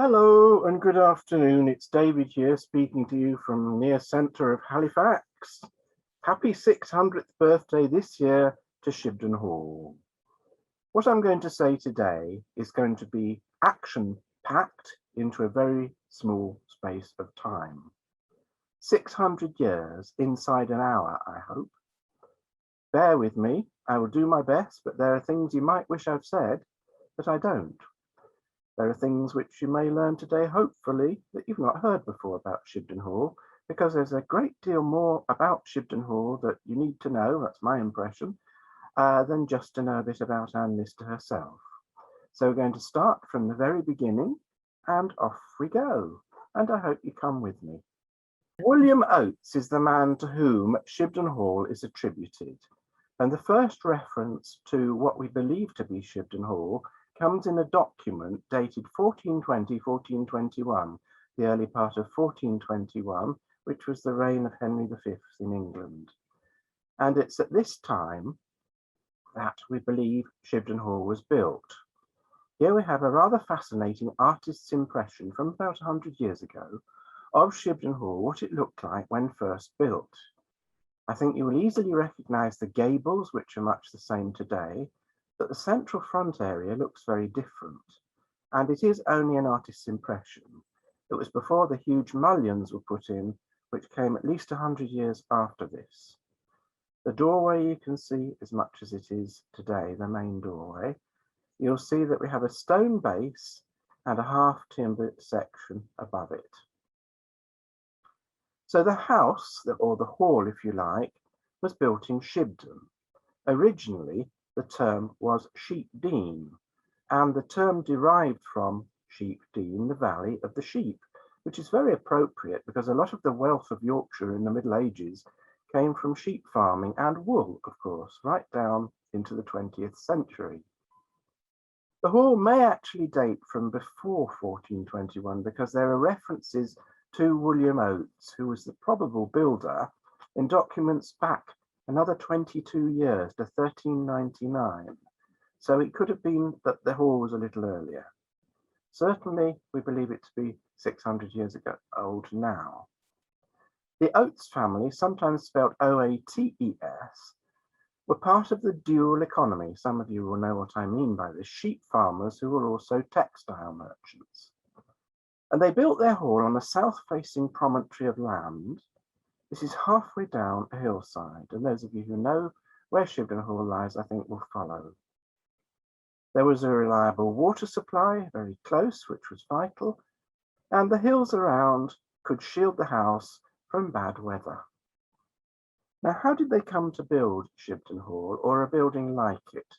Hello and good afternoon. It's David here speaking to you from near centre of Halifax. Happy 600th birthday this year to Shibden Hall. What I'm going to say today is going to be action-packed into a very small space of time. 600 years inside an hour, I hope. Bear with me, I will do my best, but there are things you might wish I've said that I don't. There are things which you may learn today, hopefully, that you've not heard before about Shibden Hall, because there's a great deal more about Shibden Hall that you need to know, that's my impression, than just to know a bit about Anne Lister herself. So we're going to start from the very beginning, and off we go. And I hope you come with me. William Otes is the man to whom Shibden Hall is attributed. And the first reference to what we believe to be Shibden Hall comes in a document dated 1420-1421, the early part of 1421, which was the reign of Henry V in England. And it's at this time that we believe Shibden Hall was built. Here we have a rather fascinating artist's impression from about 100 years ago of Shibden Hall, what it looked like when first built. I think you will easily recognise the gables, which are much the same today, but the central front area looks very different, and it is only an artist's impression. It was before the huge mullions were put in, which came at least 100 years after this. The doorway you can see as much as it is today, the main doorway. You'll see that we have a stone base and a half timber section above it. So the house, or the hall if you like, was built in Shibden. Originally, the term was Sheepdene, and the term derived from Sheepdene, the valley of the sheep, which is very appropriate because a lot of the wealth of Yorkshire in the Middle Ages came from sheep farming and wool, of course, right down into the 20th century. The hall may actually date from before 1421 because there are references to William Otes, who was the probable builder, in documents back another 22 years to 1399. So it could have been that the hall was a little earlier. Certainly, we believe it to be 600 years ago old now. The Otes family, sometimes spelled O-A-T-E-S, were part of the dual economy. Some of you will know what I mean by this, sheep farmers who were also textile merchants. And they built their hall on a south-facing promontory of land. This is halfway down a hillside, and those of you who know where Shibden Hall lies, I think, will follow. There was a reliable water supply, very close, which was vital, and the hills around could shield the house from bad weather. Now, how did they come to build Shibden Hall, or a building like it?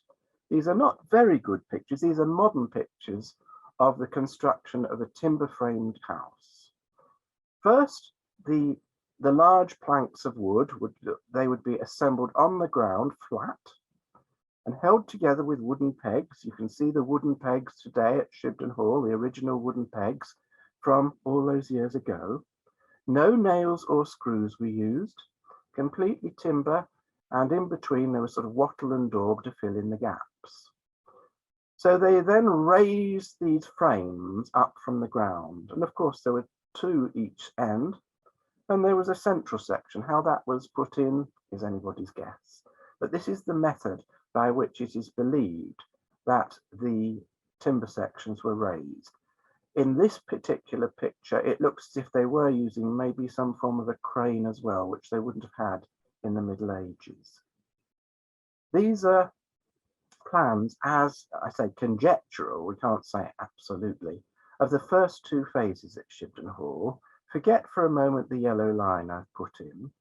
These are not very good pictures, these are modern pictures of the construction of a timber-framed house. First, the large planks of wood would be assembled on the ground flat and held together with wooden pegs. You can see the wooden pegs today at Shibden Hall, the original wooden pegs from all those years ago. No nails or screws were used, completely timber, and in between there was sort of wattle and daub to fill in the gaps. So they then raised these frames up from the ground, and of course there were two each end, and there was a central section. How that was put in is anybody's guess. But this is the method by which it is believed that the timber sections were raised. In this particular picture, it looks as if they were using maybe some form of a crane as well, which they wouldn't have had in the Middle Ages. These are plans, as I say, conjectural, we can't say absolutely, of the first two phases at Shibden Hall. Forget for a moment the yellow line I've put in.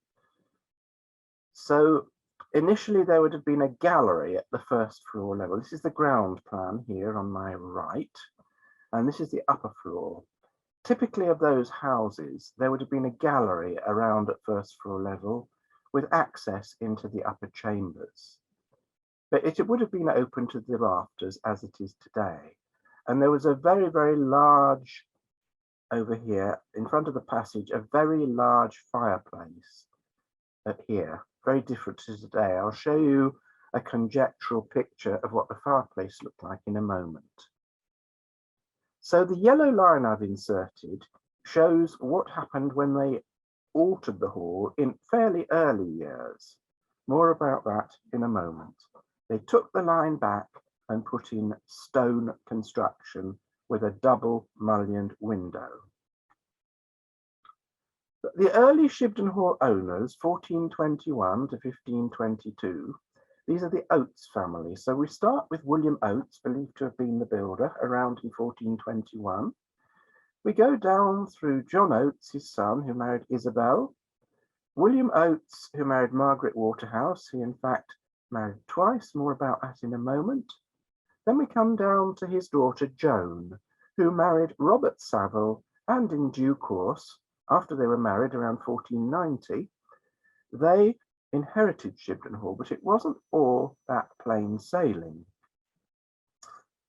So initially there would have been a gallery at the first floor level. This is the ground plan here on my right, and this is the upper floor. Typically of those houses, there would have been a gallery around at first floor level with access into the upper chambers. But it would have been open to the rafters as it is today. And there was a very, very large, over here, in front of the passage, a very large fireplace here, very different to today. I'll show you a conjectural picture of what the fireplace looked like in a moment. So the yellow line I've inserted shows what happened when they altered the hall in fairly early years. More about that in a moment. They took the line back and put in stone construction with a double mullioned window. The early Shibden Hall owners, 1421 to 1522, these are the Otes family. So we start with William Otes, believed to have been the builder, around in 1421. We go down through John Otes, his son, who married Isabel. William Otes, who married Margaret Waterhouse. He, in fact, married twice. More about that in a moment. Then we come down to his daughter, Joan, who married Robert Savile, and in due course, after they were married around 1490, they inherited Shibden Hall, but it wasn't all that plain sailing.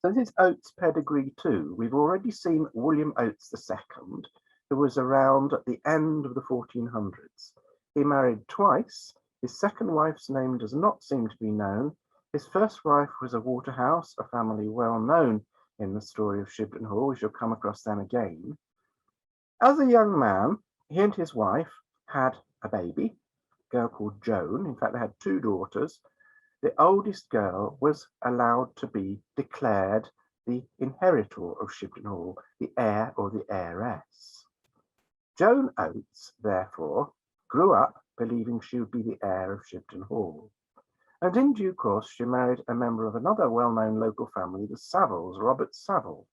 So this is Otes' pedigree too. We've already seen William Otes II, who was around at the end of the 1400s. He married twice. His second wife's name does not seem to be known. His first wife was a Waterhouse, a family well known in the story of Shibden Hall. We shall come across them again. As a young man, he and his wife had a baby, a girl called Joan. In fact, they had two daughters. The oldest girl was allowed to be declared the inheritor of Shibden Hall, the heir or the heiress. Joan Otes, therefore, grew up believing she would be the heir of Shibden Hall. And in due course, she married a member of another well-known local family, the Saviles, Robert Savile.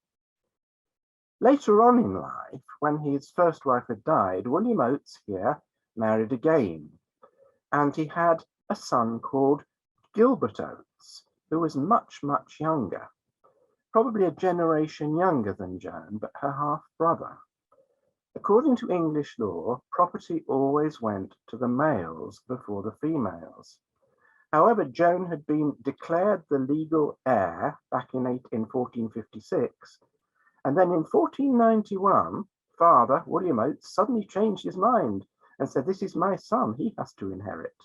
Later on in life, when his first wife had died, William Otes here married again, and he had a son called Gilbert Otes, who was much, much younger, probably a generation younger than Joan, but her half-brother. According to English law, property always went to the males before the females. However, Joan had been declared the legal heir back in 1456, and then in 1491, father, William Otes, suddenly changed his mind and said, "This is my son, he has to inherit."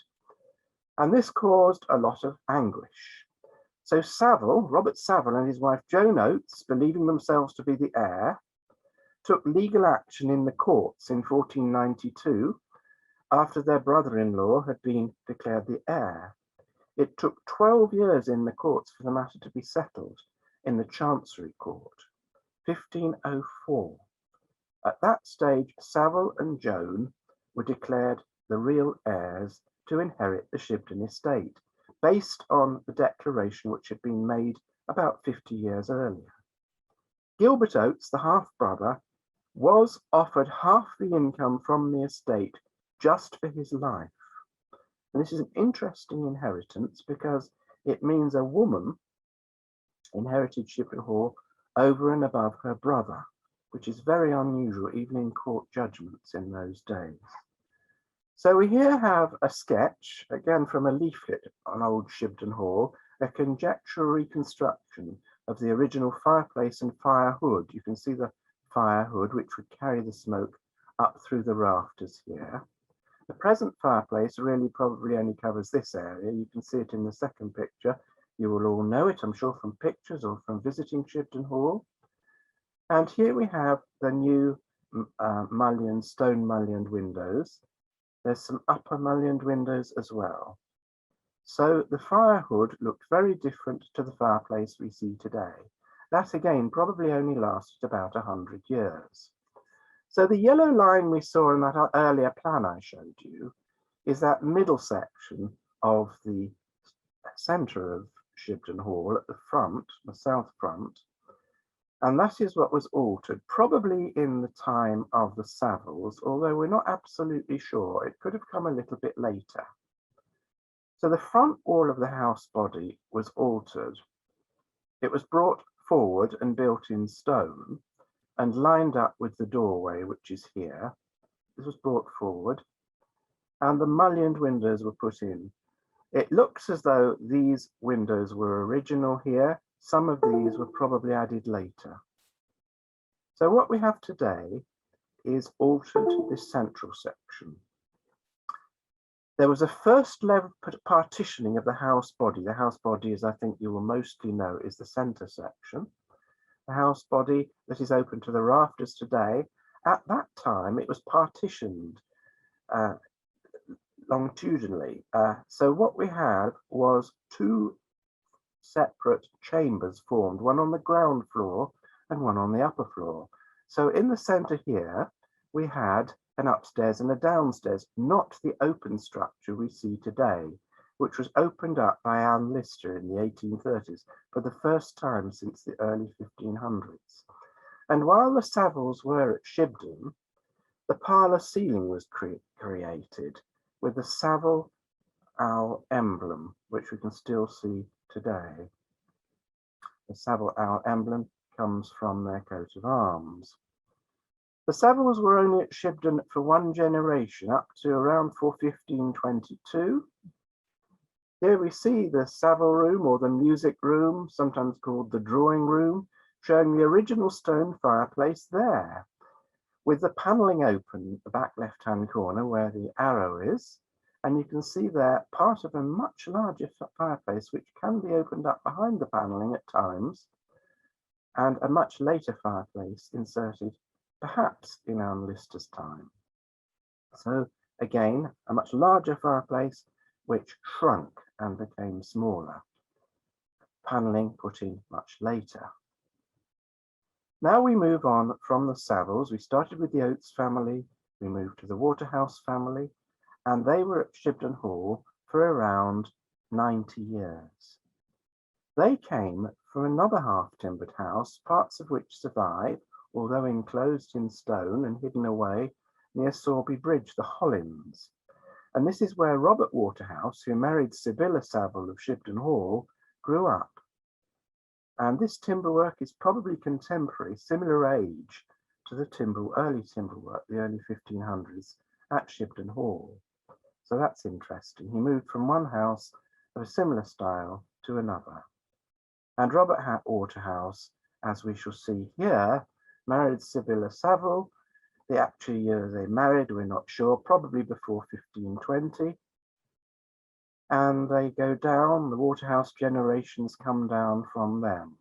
And this caused a lot of anguish. So Savile, Robert Savile, and his wife Joan Otes, believing themselves to be the heir, took legal action in the courts in 1492 after their brother-in-law had been declared the heir. It took 12 years in the courts for the matter to be settled in the Chancery Court, 1504. At that stage, Savile and Joan were declared the real heirs to inherit the Shibden estate, based on the declaration which had been made about 50 years earlier. Gilbert Otes, the half-brother, was offered half the income from the estate just for his life. And this is an interesting inheritance because it means a woman inherited Shibden Hall over and above her brother, which is very unusual even in court judgments in those days. So we here have a sketch, again from a leaflet on old Shibden Hall, a conjectural reconstruction of the original fireplace and fire hood. You can see the fire hood, which would carry the smoke up through the rafters here. The present fireplace really probably only covers this area. You can see it in the second picture. You will all know it, I'm sure, from pictures or from visiting Shibden Hall. And here we have the new stone mullioned windows. There's some upper mullioned windows as well. So the fire hood looked very different to the fireplace we see today. That again probably only lasted about 100 years. So the yellow line we saw in that earlier plan I showed you is that middle section of the centre of Shibden Hall at the front, the south front. And that is what was altered, probably in the time of the Saviles, although we're not absolutely sure. It could have come a little bit later. So the front wall of the house body was altered. It was brought forward and built in stone and lined up with the doorway, which is here. This was brought forward, and the mullioned windows were put in. It looks as though these windows were original here. Some of these were probably added later. So what we have today is altered this central section. There was a first level partitioning of the house body. The house body, as I think you will mostly know, is the center section. the house body that is open to the rafters today. At that time, it was partitioned longitudinally. So what we had was two separate chambers formed, one on the ground floor and one on the upper floor. So in the center here, we had an upstairs and a downstairs, not the open structure we see today, which was opened up by Anne Lister in the 1830s for the first time since the early 1500s. And while the Saviles were at Shibden, the parlour ceiling was created with the Savile owl emblem, which we can still see today. The Savile owl emblem comes from their coat of arms. The Saviles were only at Shibden for one generation, up to around 1522. Here we see the Savile Room, or the music room, sometimes called the drawing room, showing the original stone fireplace there, with the panelling open at the back left-hand corner where the arrow is. And you can see there part of a much larger fireplace, which can be opened up behind the panelling at times, and a much later fireplace inserted perhaps in Anne Lister's time. So again, a much larger fireplace which shrunk and became smaller. Panelling put in much later. Now we move on from the Saviles. We started with the Otes family, we moved to the Waterhouse family, and they were at Shibden Hall for around 90 years. They came from another half-timbered house, parts of which survive, although enclosed in stone and hidden away near Sorby Bridge, the Hollins. And this is where Robert Waterhouse, who married Sibylla Savile of Shibden Hall, grew up. And this timber work is probably contemporary, similar age to the early timber work, the early 1500s at Shibden Hall. So that's interesting. He moved from one house of a similar style to another. And Robert Waterhouse, as we shall see here, married Sibylla Savile. The actual year they married, we're not sure, probably before 1520. And they go down, the Waterhouse generations come down from them.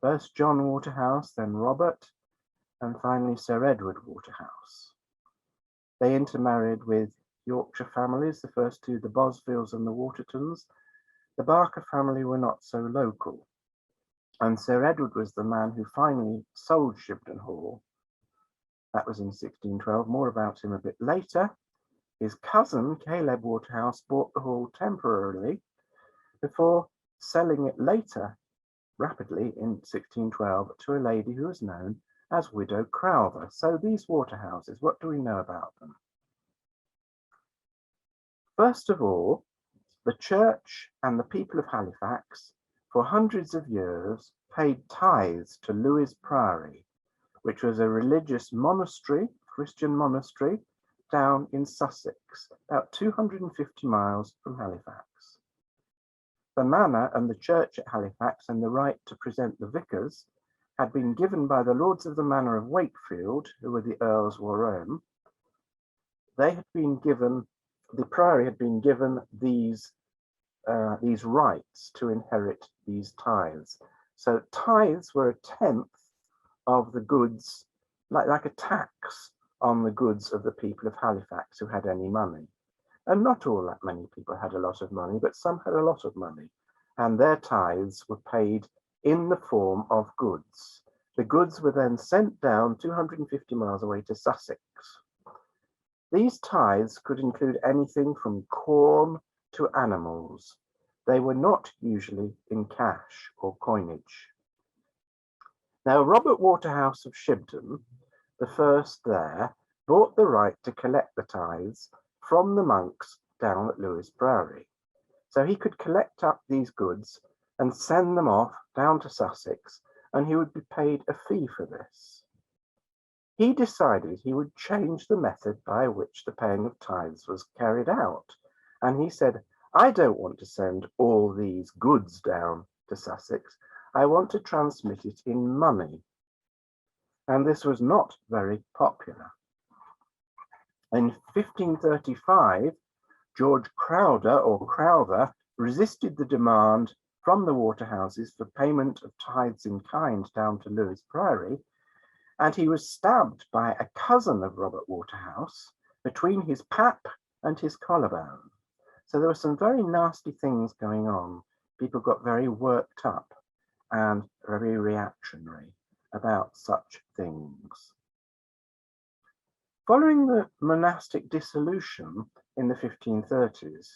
First John Waterhouse, then Robert, and finally Sir Edward Waterhouse. They intermarried with Yorkshire families, the first two, the Bosvilles and the Watertons. The Barker family were not so local. And Sir Edward was the man who finally sold Shibden Hall. That was in 1612, more about him a bit later. His cousin, Caleb Waterhouse, bought the hall temporarily before selling it later, rapidly, in 1612, to a lady who was known as Widow Crowther. So these Waterhouses, what do we know about them? First of all, the church and the people of Halifax, for hundreds of years, paid tithes to Lewes Priory, which was a religious monastery, Christian monastery, down in Sussex, about 250 miles from Halifax. The manor and the church at Halifax and the right to present the vicars had been given by the lords of the manor of Wakefield, who were the Earls Warrenne. They had been given, the priory had been given these rights to inherit these tithes. So tithes were a tenth of the goods, like a tax on the goods of the people of Halifax who had any money. And not all that many people had a lot of money, but some had a lot of money. And their tithes were paid in the form of goods. The goods were then sent down 250 miles away to Sussex. These tithes could include anything from corn to animals. They were not usually in cash or coinage. Now, Robert Waterhouse of Shibden, the first there, bought the right to collect the tithes from the monks down at Lewes Priory. So he could collect up these goods and send them off down to Sussex, and he would be paid a fee for this. He decided he would change the method by which the paying of tithes was carried out. And he said, I don't want to send all these goods down to Sussex. I want to transmit it in money. And this was not very popular. In 1535, George Crowther resisted the demand from the Waterhouses for payment of tithes in kind down to Lewes Priory, and he was stabbed by a cousin of Robert Waterhouse between his pap and his collarbone. So there were some very nasty things going on. People got very worked up and very reactionary about such things. Following the monastic dissolution in the 1530s,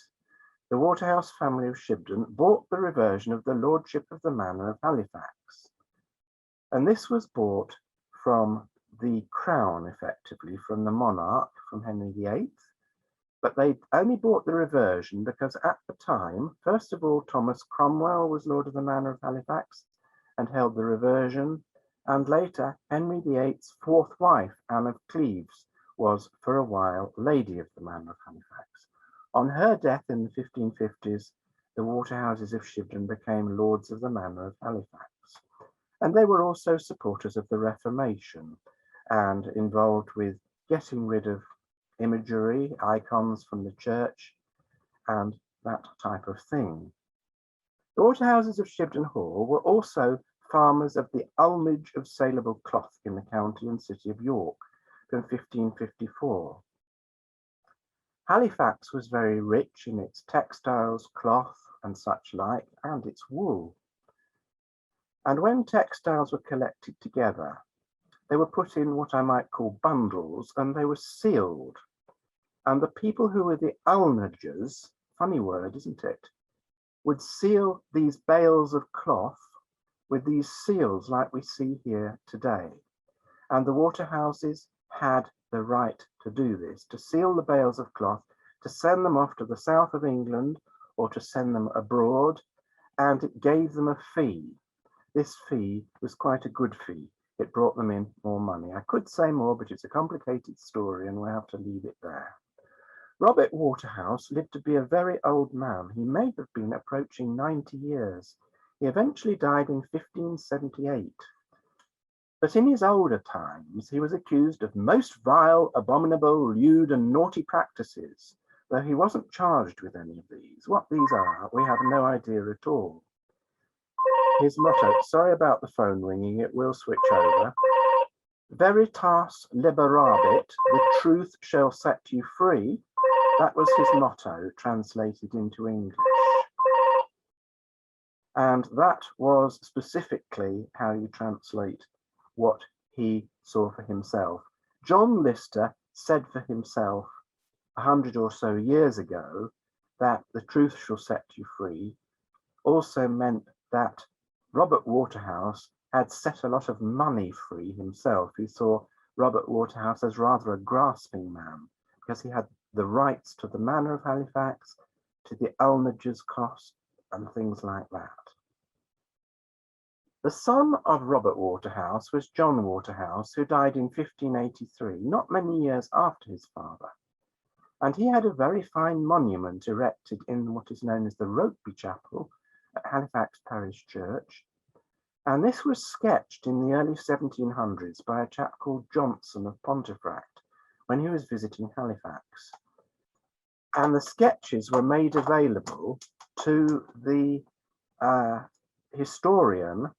the Waterhouse family of Shibden bought the reversion of the lordship of the manor of Halifax. And this was bought from the crown, effectively, from the monarch, from Henry VIII. But they only bought the reversion because at the time, first of all, Thomas Cromwell was Lord of the Manor of Halifax and held the reversion. And later, Henry VIII's fourth wife, Anne of Cleves, was for a while Lady of the Manor of Halifax. On her death in the 1550s, the Waterhouses of Shibden became Lords of the Manor of Halifax. And they were also supporters of the Reformation and involved with getting rid of imagery, icons from the church, and that type of thing. The Waterhouses of Shibden Hall were also farmers of the almage of saleable cloth in the county and city of York from 1554. Halifax was very rich in its textiles, cloth, and such like, and its wool. And when textiles were collected together, they were put in what I might call bundles, and they were sealed. And the people who were the almagers, funny word, isn't it, would seal these bales of cloth with these seals like we see here today. And the Waterhouses had the right to do this, to seal the bales of cloth, to send them off to the south of England or to send them abroad, and it gave them a fee. This fee was quite a good fee. It brought them in more money. I could say more, but it's a complicated story and we'll have to leave it there. Robert Waterhouse lived to be a very old man. He may have been approaching 90 years. He eventually died in 1578. But in his older times, he was accused of most vile, abominable, lewd, and naughty practices, though he wasn't charged with any of these. What these are, we have no idea at all. His motto, sorry about the phone ringing, it will switch over. Veritas liberabit, the truth shall set you free. That was his motto, translated into English. And that was specifically how you translate what he saw for himself. John Lister said for himself 100 or so years ago that the truth shall set you free also meant that Robert Waterhouse had set a lot of money free himself. He saw Robert Waterhouse as rather a grasping man because he had the rights to the manor of Halifax, to the almager's cost, and things like that. The son of Robert Waterhouse was John Waterhouse, who died in 1583, not many years after his father. And he had a very fine monument erected in what is known as the Rokeby Chapel at Halifax Parish Church. And this was sketched in the early 1700s by a chap called Johnson of Pontefract when he was visiting Halifax. And the sketches were made available to the historian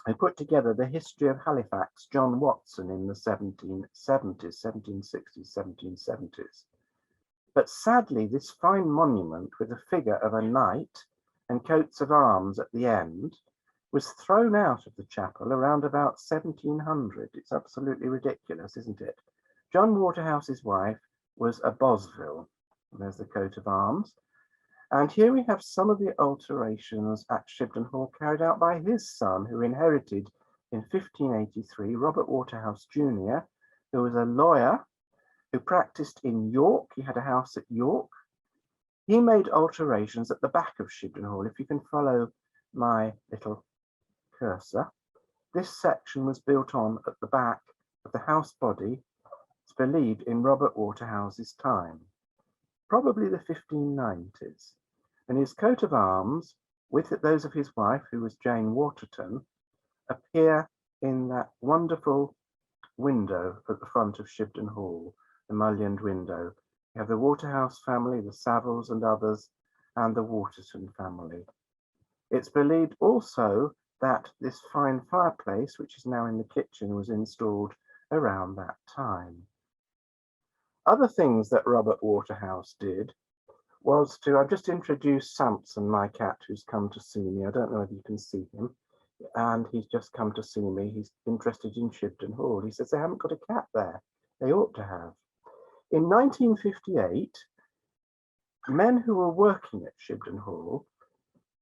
who put together the history of Halifax, John Watson, in the 1760s, 1770s. But sadly, this fine monument with a figure of a knight and coats of arms at the end was thrown out of the chapel around about 1700. It's absolutely ridiculous, isn't it? John Waterhouse's wife was a Bosville. There's the coat of arms. And here we have some of the alterations at Shibden Hall carried out by his son, who inherited in 1583 Robert Waterhouse Jr., who was a lawyer who practiced in York. He had a house at York. He made alterations at the back of Shibden Hall. If you can follow my little cursor, this section was built on at the back of the house body. It's believed in Robert Waterhouse's time, probably the 1590s. And his coat of arms, with those of his wife, who was Jane Waterton, appear in that wonderful window at the front of Shibden Hall, the mullioned window. You have the Waterhouse family, the Saviles and others, and the Waterton family. It's believed also that this fine fireplace, which is now in the kitchen, was installed around that time. Other things that Robert Waterhouse did was to, I've just introduced Samson, my cat, who's come to see me. I don't know if you can see him. And he's just come to see me. He's interested in Shibden Hall. He says they haven't got a cat there. They ought to have. In 1958, men who were working at Shibden Hall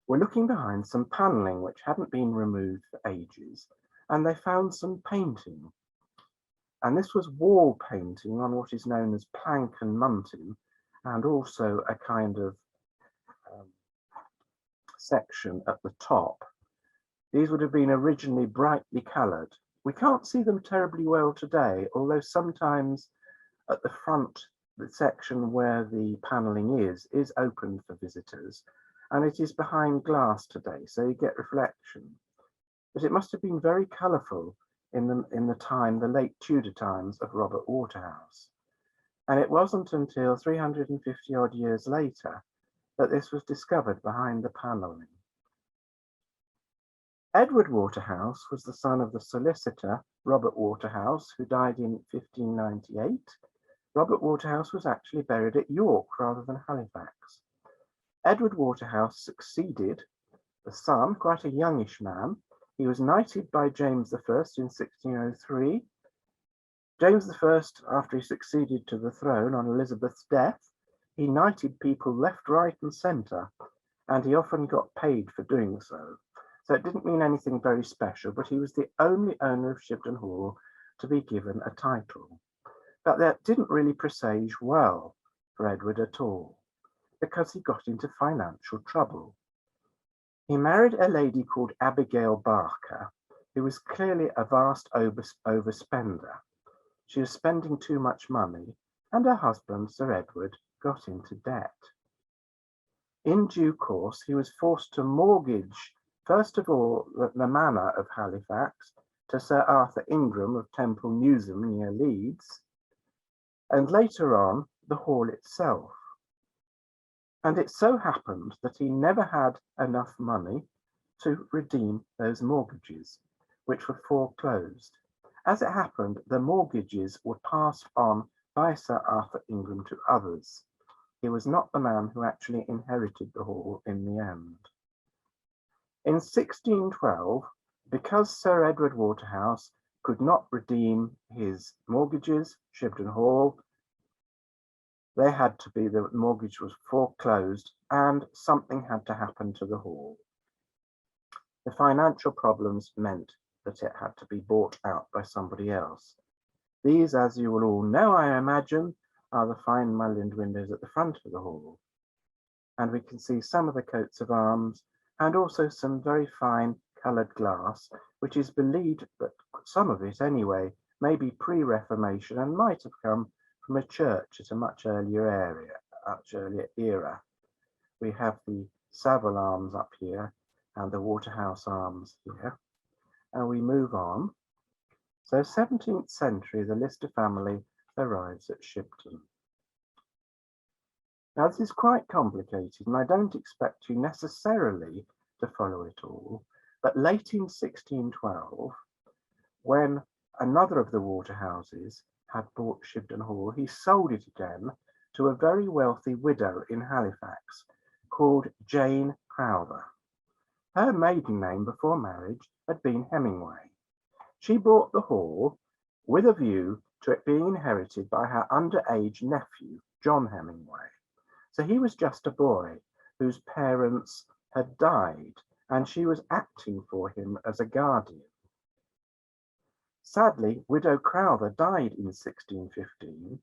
were looking behind some panelling which hadn't been removed for ages, and they found some painting. And this was wall painting on what is known as plank and muntin, and also a kind of section at the top. These would have been originally brightly coloured. We can't see them terribly well today, although sometimes at the front, the section where the panelling is open for visitors, and it is behind glass today, so you get reflection. But it must have been very colourful in the late Tudor times of Robert Waterhouse. And it wasn't until 350 odd years later that this was discovered behind the panelling. Edward Waterhouse was the son of the solicitor Robert Waterhouse, who died in 1598. Robert Waterhouse was actually buried at York rather than Halifax. Edward Waterhouse succeeded the son, quite a youngish man. He was knighted by James I in 1603. James I, after he succeeded to the throne on Elizabeth's death, he knighted people left, right, and centre, and he often got paid for doing so. So it didn't mean anything very special, but he was the only owner of Shibden Hall to be given a title. But that didn't really presage well for Edward at all, because he got into financial trouble. He married a lady called Abigail Barker, who was clearly a vast overspender. She was spending too much money, and her husband, Sir Edward, got into debt. In due course, he was forced to mortgage, first of all, the manor of Halifax to Sir Arthur Ingram of Temple Newsham near Leeds, and later on, the hall itself. And it so happened that he never had enough money to redeem those mortgages, which were foreclosed. As it happened, the mortgages were passed on by Sir Arthur Ingram to others. He was not the man who actually inherited the hall in the end. In 1612, because Sir Edward Waterhouse could not redeem his mortgages, Shibden Hall, the mortgage was foreclosed and something had to happen to the hall. The financial problems meant that it had to be bought out by somebody else. These, as you will all know, I imagine, are the fine mullioned windows at the front of the hall. And we can see some of the coats of arms and also some very fine coloured glass, which is believed, but some of it anyway, may be pre-Reformation and might have come from a church at a much earlier era. We have the Savile arms up here and the Waterhouse arms here. And we move on. So 17th century, the Lister family arrives at Shibden. Now this is quite complicated and I don't expect you necessarily to follow it all, but late in 1612, when another of the Waterhouses had bought Shibden Hall, he sold it again to a very wealthy widow in Halifax called Jane Crowther. Her maiden name before marriage had been Hemingway. She bought the hall with a view to it being inherited by her underage nephew, John Hemingway. So he was just a boy whose parents had died, and she was acting for him as a guardian. Sadly, Widow Crowther died in 1615,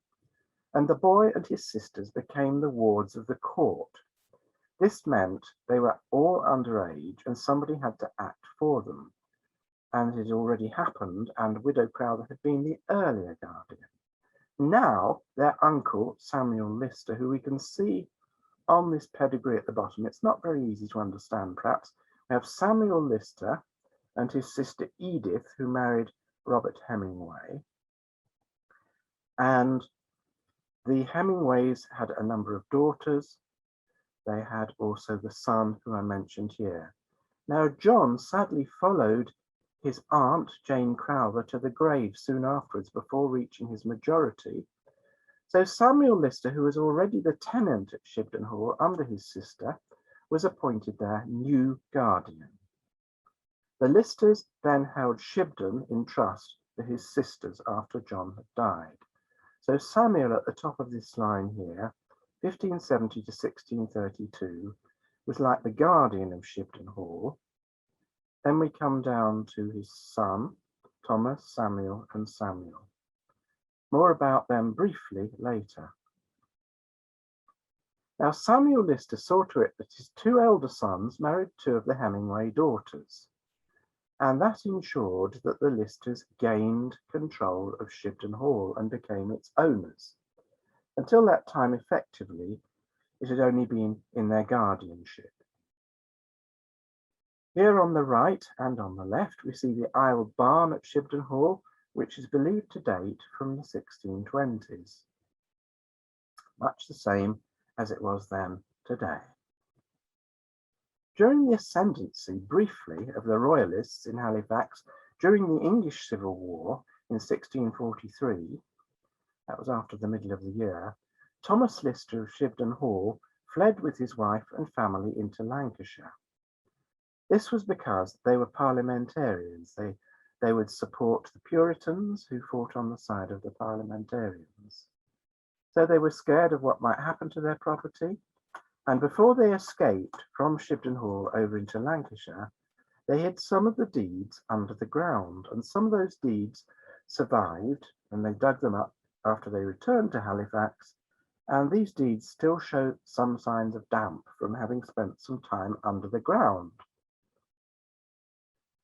and the boy and his sisters became the wards of the court. This meant they were all underage and somebody had to act for them. And it had already happened, and Widow Crowther had been the earlier guardian. Now, their uncle, Samuel Lister, who we can see on this pedigree at the bottom, it's not very easy to understand perhaps. We have Samuel Lister and his sister Edith, who married Robert Hemingway. And the Hemingways had a number of daughters. They had also the son who I mentioned here. Now John sadly followed his aunt, Jane Crowther, to the grave soon afterwards before reaching his majority. So Samuel Lister, who was already the tenant at Shibden Hall under his sister, was appointed their new guardian. The Listers then held Shibden in trust for his sisters after John had died. So Samuel at the top of this line here, 1570 to 1632, was like the guardian of Shibden Hall. Then we come down to his son, Thomas, Samuel, and Samuel. More about them briefly later. Now Samuel Lister saw to it that his two elder sons married two of the Hemingway daughters, and that ensured that the Listers gained control of Shibden Hall and became its owners. Until that time, effectively, it had only been in their guardianship. Here on the right and on the left, we see the Isle Barn at Shibden Hall, which is believed to date from the 1620s. Much the same as it was then today. During the ascendancy, briefly, of the Royalists in Halifax during the English Civil War in 1643, that was after the middle of the year, Thomas Lister of Shibden Hall fled with his wife and family into Lancashire. This was because they were parliamentarians. They would support the Puritans who fought on the side of the parliamentarians. So they were scared of what might happen to their property. And before they escaped from Shibden Hall over into Lancashire, they hid some of the deeds under the ground. And some of those deeds survived, and they dug them up after they returned to Halifax. And these deeds still show some signs of damp from having spent some time under the ground.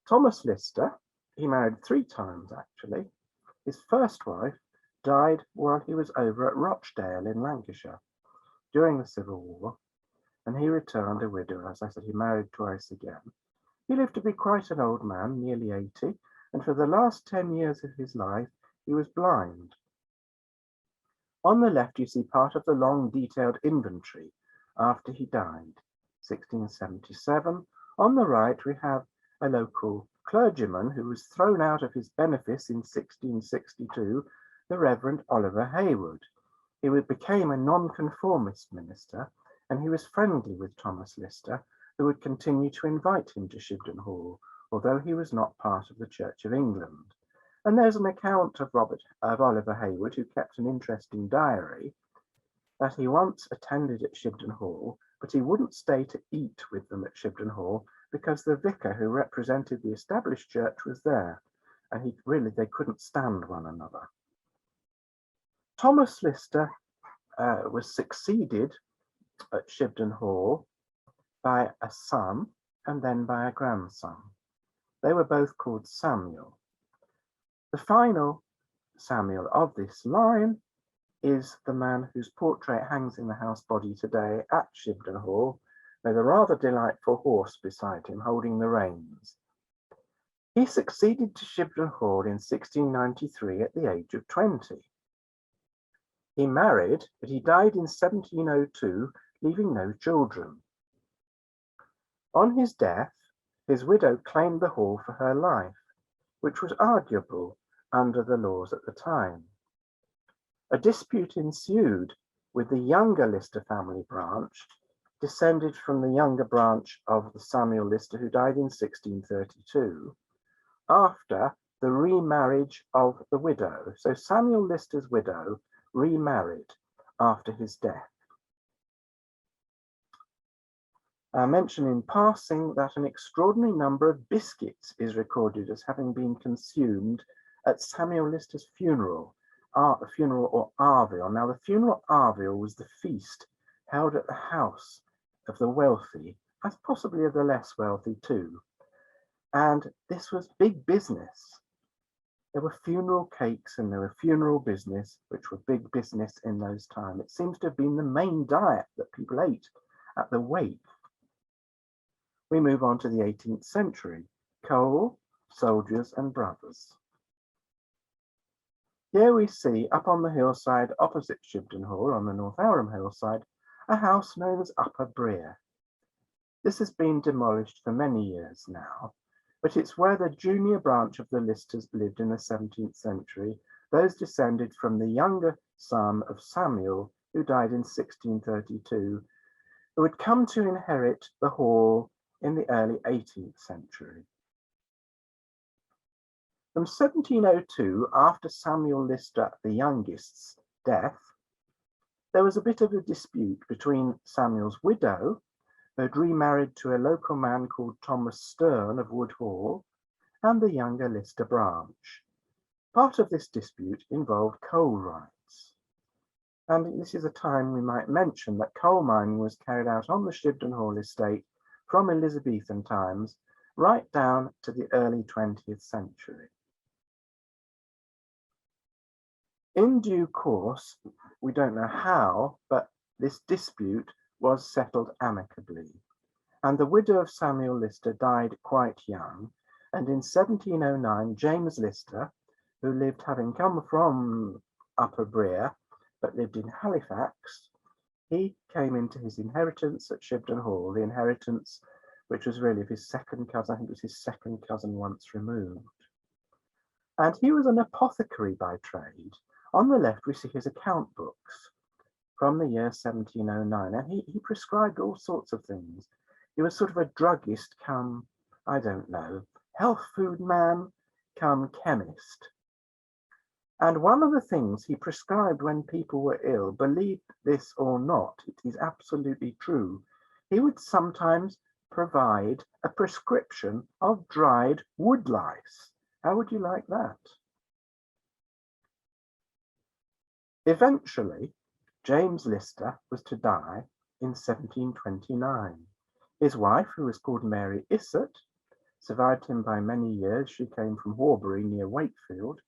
Thomas Lister, he married 3 times actually. His first wife died while he was over at Rochdale in Lancashire during the Civil War, and he returned a widower. As I said, he married twice again. He lived to be quite an old man, nearly 80, and for the last 10 years of his life, he was blind. On the left, you see part of the long, detailed inventory after he died, 1677. On the right, we have a local clergyman who was thrown out of his benefice in 1662, the Reverend Oliver Hayward. He became a nonconformist minister, and he was friendly with Thomas Lister, who would continue to invite him to Shibden Hall, although he was not part of the Church of England. And there's an account of Oliver Hayward, who kept an interesting diary, that he once attended at Shibden Hall, but he wouldn't stay to eat with them at Shibden Hall because the vicar who represented the established church was there, and they couldn't stand one another. Thomas Lister was succeeded at Shibden Hall by a son and then by a grandson. They were both called Samuel. The final Samuel of this line is the man whose portrait hangs in the house body today at Shibden Hall, with a rather delightful horse beside him holding the reins. He succeeded to Shibden Hall in 1693 at the age of 20. He married, but he died in 1702, leaving no children. On his death, his widow claimed the hall for her life, which was arguable under the laws at the time. A dispute ensued with the younger Lister family branch, descended from the younger branch of the Samuel Lister, who died in 1632, after the remarriage of the widow. So Samuel Lister's widow remarried after his death. I mention in passing that an extraordinary number of biscuits is recorded as having been consumed at Samuel Lister's funeral or Arville. Now, the funeral Arville was the feast held at the house of the wealthy, as possibly of the less wealthy too. And this was big business. There were funeral cakes and there were funeral business, which were big business in those times. It seems to have been the main diet that people ate at the wake. We move on to the 18th century. Coal, soldiers and brothers. Here we see, up on the hillside opposite Shibden Hall on the North Arham hillside, a house known as Upper Breere. This has been demolished for many years now, but it's where the junior branch of the Listers lived in the 17th century, those descended from the younger son of Samuel, who died in 1632, who had come to inherit the hall in the early 18th century. From 1702, after Samuel Lister the youngest's death, there was a bit of a dispute between Samuel's widow, who had remarried to a local man called Thomas Stern of Wood Hall, and the younger Lister branch. Part of this dispute involved coal rights. And this is a time we might mention that coal mining was carried out on the Shibden Hall estate from Elizabethan times right down to the early 20th century. In due course, we don't know how, but this dispute was settled amicably, and the widow of Samuel Lister died quite young, and in 1709 James Lister, who lived having come from Upper Brea, but lived in Halifax, he came into his inheritance at Shibden Hall, the inheritance which was really of his second cousin, I think it was his second cousin once removed. And he was an apothecary by trade. On the left we see his account books from the year 1709, and he prescribed all sorts of things. He was sort of a druggist come, I don't know, health food man come chemist. And one of the things he prescribed when people were ill, believe this or not, it is absolutely true, he would sometimes provide a prescription of dried woodlice. How would you like that? Eventually, James Lister was to die in 1729. His wife, who was called Mary Issett, survived him by many years. She came from Horbury near Wakefield.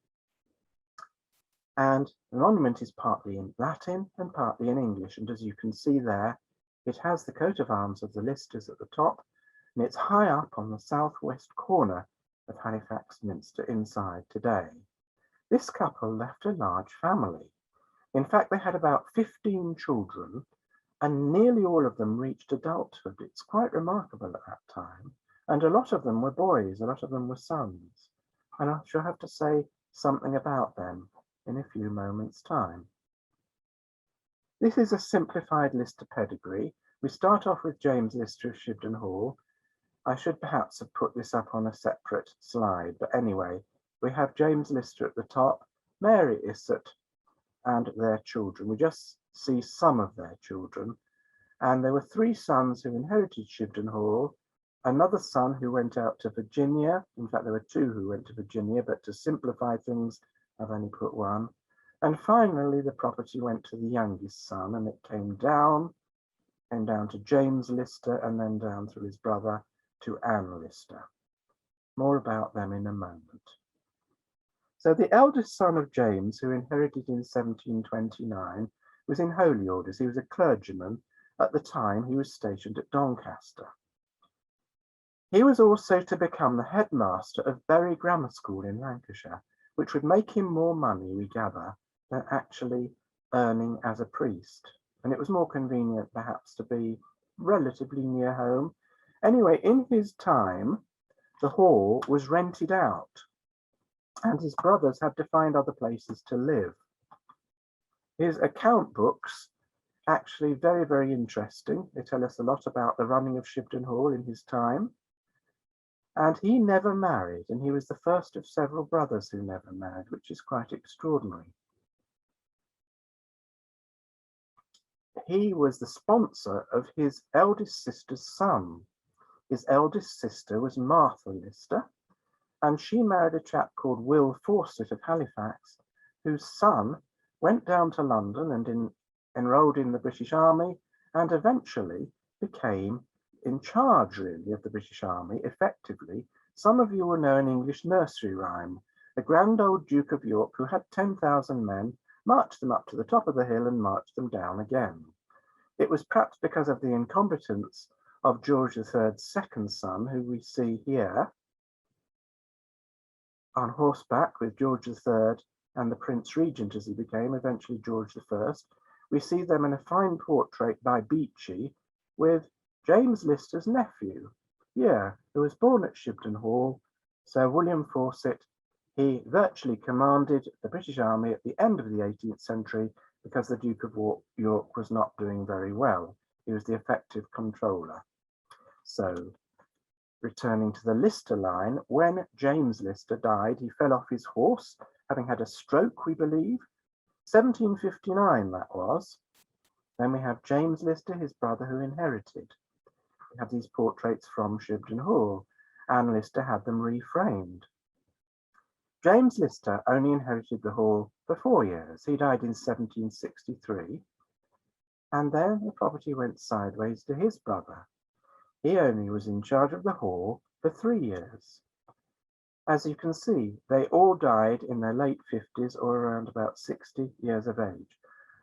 And the monument is partly in Latin and partly in English. And as you can see there, it has the coat of arms of the Listers at the top, and it's high up on the southwest corner of Halifax Minster inside today. This couple left a large family. In fact, they had about 15 children, and nearly all of them reached adulthood. It's quite remarkable at that time. And a lot of them were boys, a lot of them were sons. And I shall have to say something about them in a few moments' time. This is a simplified Lister pedigree. We start off with James Lister of Shibden Hall. I should perhaps have put this up on a separate slide, but anyway, we have James Lister at the top, Mary Issett, and their children. We just see some of their children. And there were 3 sons who inherited Shibden Hall, another son who went out to Virginia. In fact, there were 2 who went to Virginia, but to simplify things, I've only put 1. And finally, the property went to the youngest son, and it came down to James Lister, and then down through his brother to Anne Lister. More about them in a moment. So the eldest son of James, who inherited in 1729, was in holy orders. He was a clergyman. At the time, he was stationed at Doncaster. He was also to become the headmaster of Bury Grammar School in Lancashire, which would make him more money, we gather, than actually earning as a priest. And it was more convenient, perhaps, to be relatively near home. Anyway, in his time, the hall was rented out, and his brothers had to find other places to live. His account books, actually very, very interesting. They tell us a lot about the running of Shibden Hall in his time. And he never married, and he was the first of several brothers who never married, which is quite extraordinary. He was the sponsor of his eldest sister's son. His eldest sister was Martha Lister, and she married a chap called Will Fawcett of Halifax, whose son went down to London and enrolled in the British Army, and eventually became in charge, really, of the British Army, effectively. Some of you will know an English nursery rhyme. The grand old Duke of York, who had 10,000 men, marched them up to the top of the hill and marched them down again. It was perhaps because of the incompetence of George III's second son, who we see here, on horseback with George III and the Prince Regent as he became, eventually George I. We see them in a fine portrait by Beechey with James Lister's nephew, who was born at Shibden Hall, Sir William Fawcett. He virtually commanded the British Army at the end of the 18th century because the Duke of York was not doing very well. He was the effective controller. So, returning to the Lister line, when James Lister died, he fell off his horse, having had a stroke, we believe. 1759 that was. Then we have James Lister, his brother, who inherited. We have these portraits from Shibden Hall. Anne Lister had them reframed. James Lister only inherited the hall for 4 years. He died in 1763, and then the property went sideways to his brother. He only was in charge of the hall for 3 years. As you can see, they all died in their late 50s or around about 60 years of age,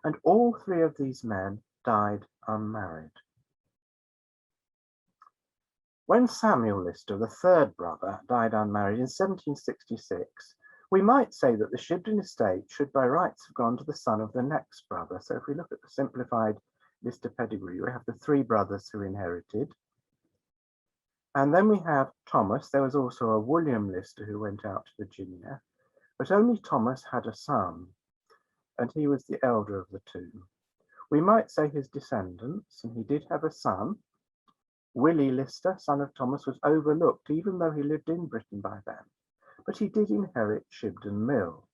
and all 3 of these men died unmarried. When Samuel Lister, the third brother, died unmarried in 1766, we might say that the Shibden estate should by rights have gone to the son of the next brother. So if we look at the simplified Lister pedigree, we have the 3 brothers who inherited. And then we have Thomas. There was also a William Lister who went out to Virginia, but only Thomas had a son, and he was the elder of the 2. We might say his descendants, and he did have a son. Willie Lister, son of Thomas, was overlooked, even though he lived in Britain by then, but he did inherit Shibden Mill,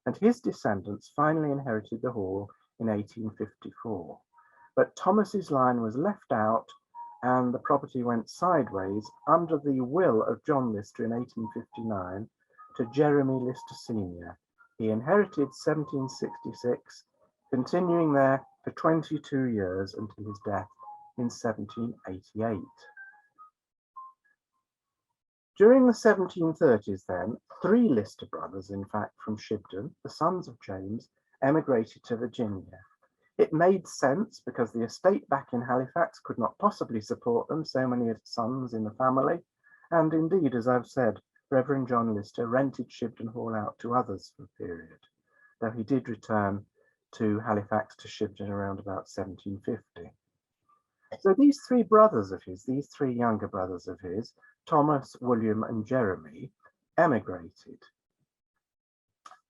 and his descendants finally inherited the hall in 1854. But Thomas's line was left out, and the property went sideways under the will of John Lister in 1859 to Jeremy Lister Sr. He inherited 1766, continuing there for 22 years until his death in 1788. During the 1730s then, 3 Lister brothers, in fact, from Shibden, the sons of James, emigrated to Virginia. It made sense because the estate back in Halifax could not possibly support them, so many sons in the family, and indeed, as I've said, Reverend John Lister rented Shibden Hall out to others for a period, though he did return to Halifax to Shibden around about 1750. So these 3 brothers of his, these 3 younger brothers of his, Thomas, William, and Jeremy, emigrated.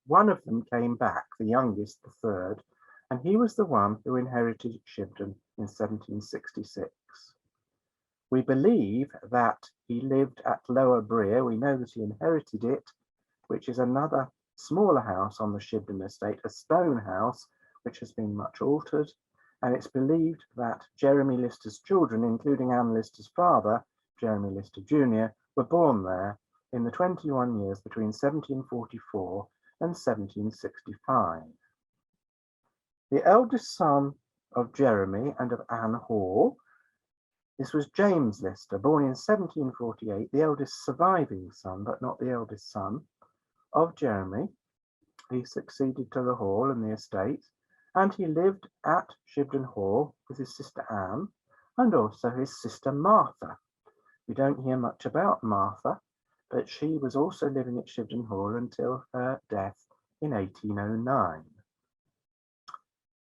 One of them came back, the youngest, the 3rd, and he was the one who inherited Shibden in 1766. We believe that he lived at Lower Breer. We know that he inherited it, which is another smaller house on the Shibden estate, a stone house, which has been much altered. And it's believed that Jeremy Lister's children, including Anne Lister's father, Jeremy Lister Jr., were born there in the 21 years between 1744 and 1765. The eldest son of Jeremy and of Anne Hall, this was James Lister, born in 1748, the eldest surviving son, but not the eldest son, of Jeremy. He succeeded to the hall and the estate, and he lived at Shibden Hall with his sister Anne and also his sister Martha. We don't hear much about Martha, but she was also living at Shibden Hall until her death in 1809.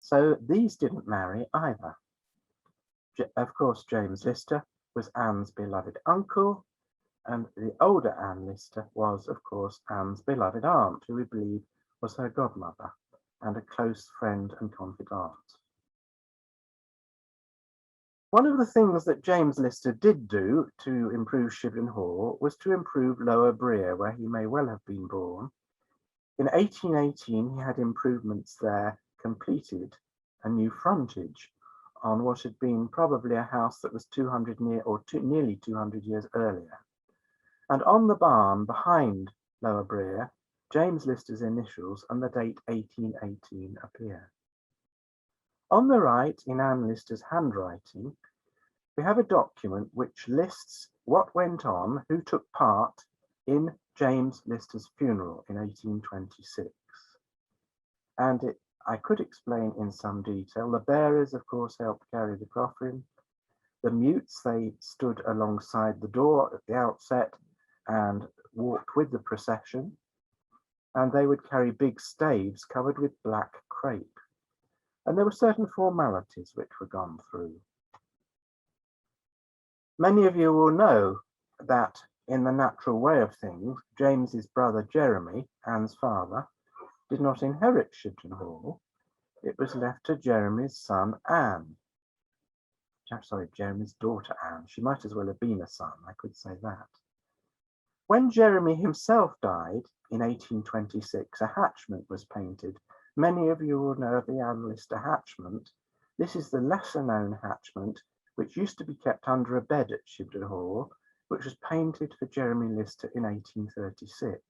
So these didn't marry either. Of course, James Lister was Anne's beloved uncle, and the older Anne Lister was, of course, Anne's beloved aunt, who we believe was her godmother and a close friend and confidant. One of the things that James Lister did do to improve Shibden Hall was to improve Lower Breer, where he may well have been born. In 1818, he had improvements there completed, a new frontage on what had been probably a house that was nearly 200 years earlier. And on the barn behind Lower Breer, James Lister's initials and the date 1818 appear. On the right, in Anne Lister's handwriting, we have a document which lists what went on, who took part in James Lister's funeral in 1826. And I could explain in some detail. The bearers, of course, helped carry the coffin. The mutes, they stood alongside the door at the outset and walked with the procession. And they would carry big staves covered with black crepe. And there were certain formalities which were gone through. Many of you will know that in the natural way of things, James's brother Jeremy, Anne's father, did not inherit Shibden Hall. It was left to Jeremy's son Anne. Sorry, Jeremy's daughter Anne. She might as well have been a son, I could say that. When Jeremy himself died in 1826, a hatchment was painted. Many of you will know of the Anne Lister hatchment. This is the lesser known hatchment, which used to be kept under a bed at Shibden Hall, which was painted for Jeremy Lister in 1836.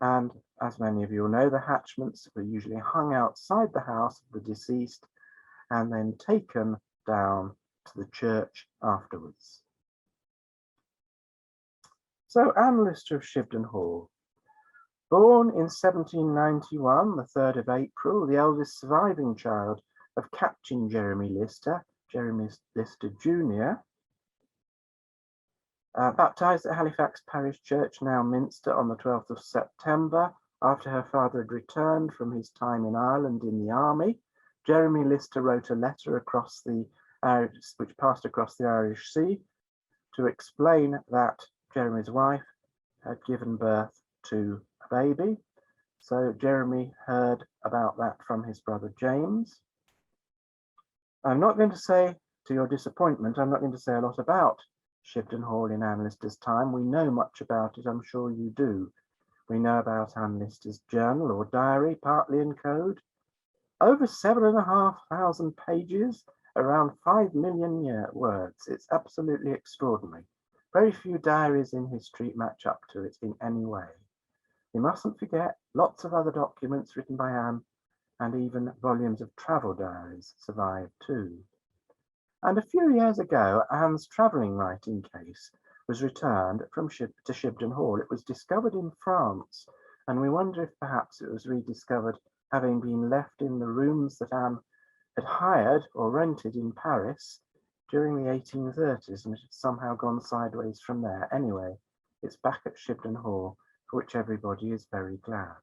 And as many of you will know, the hatchments were usually hung outside the house of the deceased and then taken down to the church afterwards. So Anne Lister of Shibden Hall, born in 1791, the 3rd of April, the eldest surviving child of Captain Jeremy Lister, Jeremy Lister Jr., baptised at Halifax Parish Church, now Minster, on the 12th of September, after her father had returned from his time in Ireland in the army. Jeremy Lister wrote a letter across which passed across the Irish Sea to explain that Jeremy's wife had given birth to a baby. So Jeremy heard about that from his brother James. I'm not going to say, to your disappointment, I'm not going to say a lot about Shibden Hall in Anne Lister's time. We know much about it, I'm sure you do. We know about Anne Lister's journal or diary, partly in code. Over 7,500 pages, around 5 million words. It's absolutely extraordinary. Very few diaries in history match up to it in any way. We mustn't forget lots of other documents written by Anne, and even volumes of travel diaries survive too. And a few years ago, Anne's travelling writing case was returned to Shibden Hall. It was discovered in France, and we wonder if perhaps it was rediscovered having been left in the rooms that Anne had hired or rented in Paris during the 1830s, and it had somehow gone sideways from there. Anyway, it's back at Shibden Hall, for which everybody is very glad.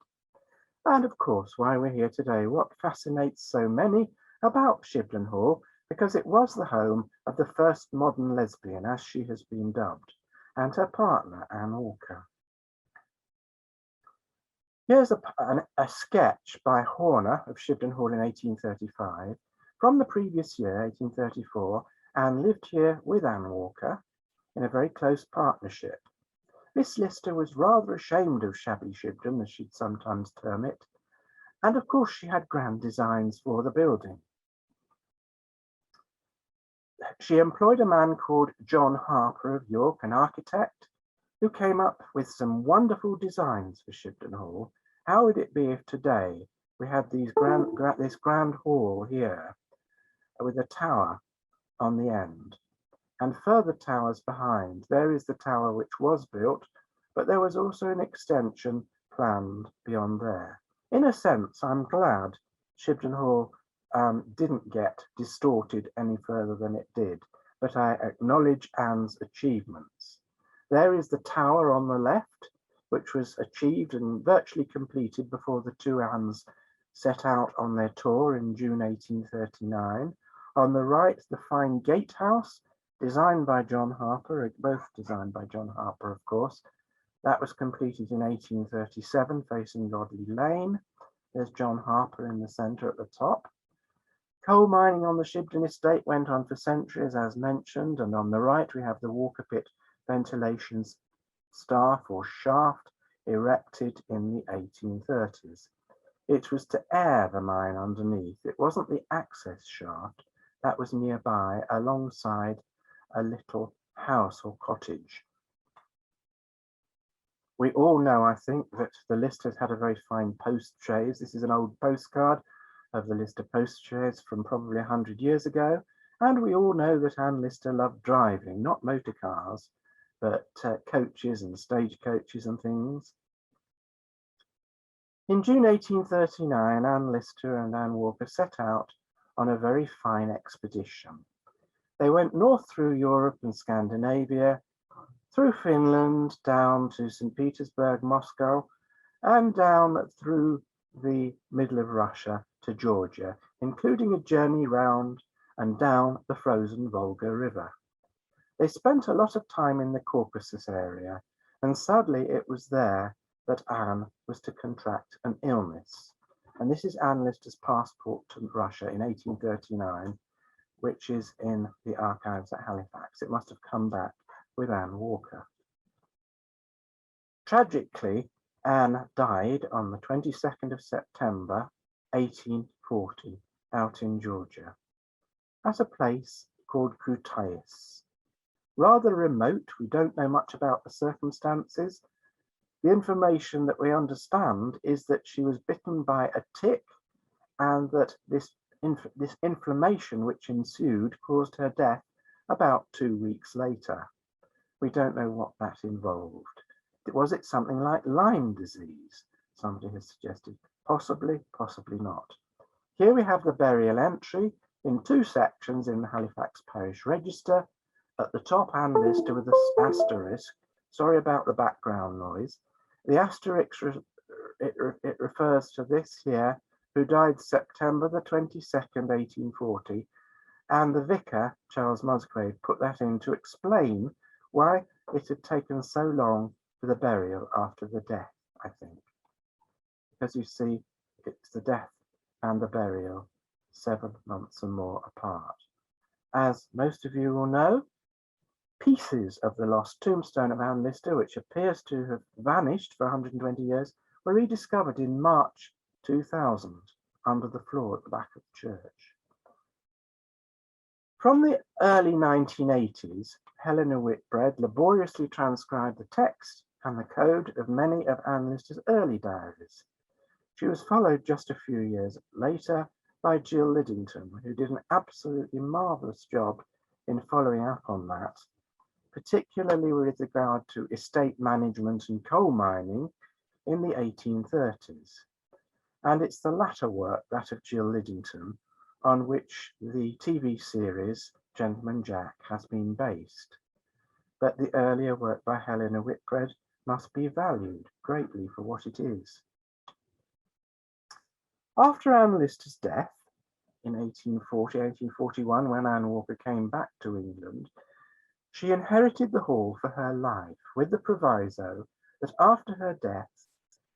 And of course, why we're here today, what fascinates so many about Shibden Hall, because it was the home of the first modern lesbian, as she has been dubbed, and her partner, Anne Walker. Here's a sketch by Horner of Shibden Hall in 1835. From the previous year, 1834, Anne lived here with Anne Walker in a very close partnership. Miss Lister was rather ashamed of shabby Shibden, as she'd sometimes term it, and of course she had grand designs for the building. She employed a man called John Harper of York, an architect, who came up with some wonderful designs for Shibden Hall. How would it be if today we had this grand hall here with a tower on the end and further towers behind? There is the tower which was built, but there was also an extension planned beyond there. In a sense, I'm glad Shibden Hall didn't get distorted any further than it did, but I acknowledge Anne's achievements. There is the tower on the left, which was achieved and virtually completed before the two Annes set out on their tour in June 1839. On the right, the fine gatehouse, designed by John Harper, both designed by John Harper, of course. That was completed in 1837, facing Godley Lane. There's John Harper in the centre at the top. Coal mining on the Shibden estate went on for centuries, as mentioned, and on the right we have the Walker Pit ventilation staff or shaft erected in the 1830s. It was to air the mine underneath. It wasn't the access shaft. That was nearby alongside a little house or cottage. We all know, I think, that the Listers had a very fine post chaise. This is an old postcard of the Lister post chaise from probably 100 years ago. And we all know that Anne Lister loved driving, not motor cars, but coaches and stagecoaches and things. In June 1839, Anne Lister and Anne Walker set out on a very fine expedition. They went north through Europe and Scandinavia, through Finland, down to St. Petersburg, Moscow, and down through the middle of Russia to Georgia, including a journey round and down the frozen Volga River. They spent a lot of time in the Caucasus area, and sadly it was there that Anne was to contract an illness. And this is Anne Lister's passport to Russia in 1839, which is in the archives at Halifax. It must have come back with Anne Walker. Tragically, Anne died on the 22nd of September 1840 out in Georgia at a place called Kutaïs. Rather remote, we don't know much about the circumstances. The information that we understand is that she was bitten by a tick and that this inflammation which ensued caused her death about 2 weeks later. We don't know what that involved. Was it something like Lyme disease? Somebody has suggested. Possibly, possibly not. Here we have the burial entry in 2 sections in the Halifax Parish Register. At the top, Anne Lister with an asterisk. Sorry about the background noise. The asterisk it refers to this here, who died September the 22nd, 1840, and the vicar, Charles Musgrave, put that in to explain why it had taken so long for the burial after the death, I think. Because you see, it's the death and the burial 7 months and more apart. As most of you will know, pieces of the lost tombstone of Anne Lister, which appears to have vanished for 120 years, were rediscovered in March 2000 under the floor at the back of the church. From the early 1980s, Helena Whitbread laboriously transcribed the text and the code of many of Anne Lister's early diaries. She was followed just a few years later by Jill Liddington, who did an absolutely marvellous job in following up on that, particularly with regard to estate management and coal mining in the 1830s. And it's the latter work, that of Jill Liddington, on which the TV series Gentleman Jack has been based. But the earlier work by Helena Whitbread must be valued greatly for what it is. After Anne Lister's death in 1841, when Anne Walker came back to England, she inherited the hall for her life, with the proviso that after her death,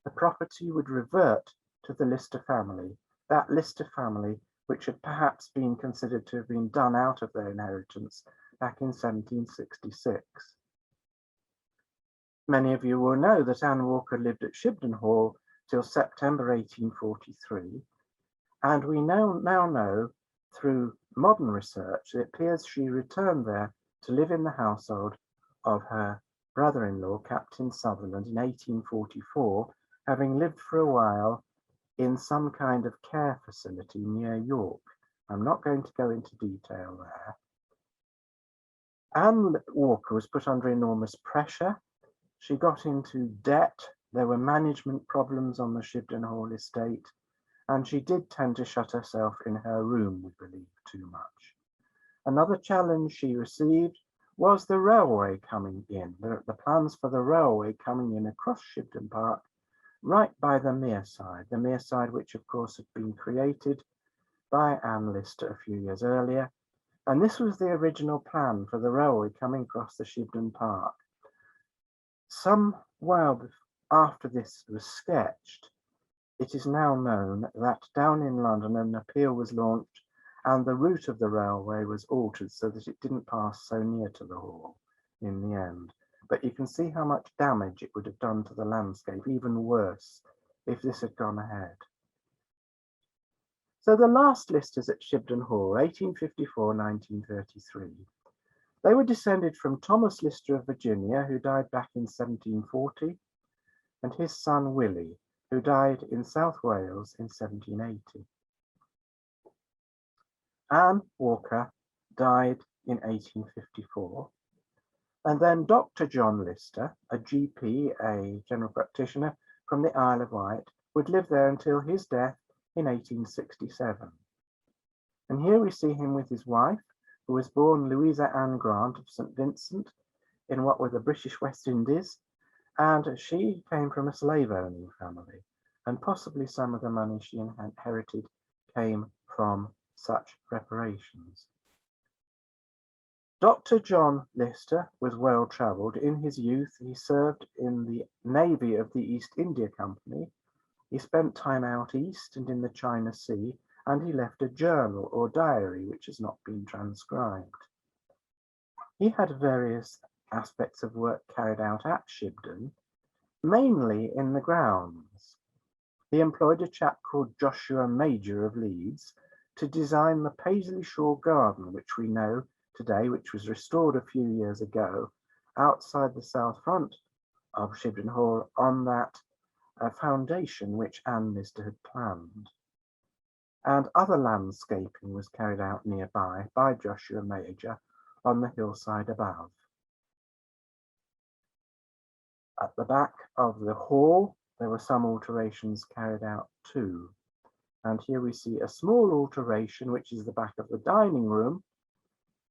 the property would revert to the Lister family, that Lister family which had perhaps been considered to have been done out of their inheritance back in 1766. Many of you will know that Anne Walker lived at Shibden Hall till September 1843, and we now know through modern research that it appears she returned there to live in the household of her brother-in-law, Captain Sutherland, in 1844, having lived for a while in some kind of care facility near York. I'm not going to go into detail there. Anne Walker was put under enormous pressure. She got into debt. There were management problems on the Shibden Hall estate, and she did tend to shut herself in her room, we believe, too much. Another challenge she received was the railway coming in, the plans for the railway coming in across Shibden Park, right by the Mearside which of course had been created by Anne Lister a few years earlier. And this was the original plan for the railway coming across the Shibden Park. Some while after this was sketched, it is now known that down in London an appeal was launched and the route of the railway was altered so that it didn't pass so near to the hall in the end. But you can see how much damage it would have done to the landscape, even worse, if this had gone ahead. So the last Listers at Shibden Hall, 1854-1933. They were descended from Thomas Lister of Virginia, who died back in 1740, and his son Willie, who died in South Wales in 1780. Anne Walker died in 1854. And then Dr. John Lister, a GP, a general practitioner from the Isle of Wight, would live there until his death in 1867. And here we see him with his wife, who was born Louisa Ann Grant of St. Vincent in what were the British West Indies, and she came from a slave-owning family, and possibly some of the money she inherited came from such reparations. Dr. John Lister was well-travelled. In his youth, he served in the navy of the East India Company. He spent time out east and in the China Sea, and he left a journal or diary which has not been transcribed. He had various aspects of work carried out at Shibden, mainly in the grounds. He employed a chap called Joshua Major of Leeds to design the Paisley Shore Garden, which we know today, which was restored a few years ago, outside the south front of Shibden Hall on that foundation which Anne Lister had planned. And other landscaping was carried out nearby by Joshua Major on the hillside above. At the back of the hall, there were some alterations carried out too. And here we see a small alteration, which is the back of the dining room.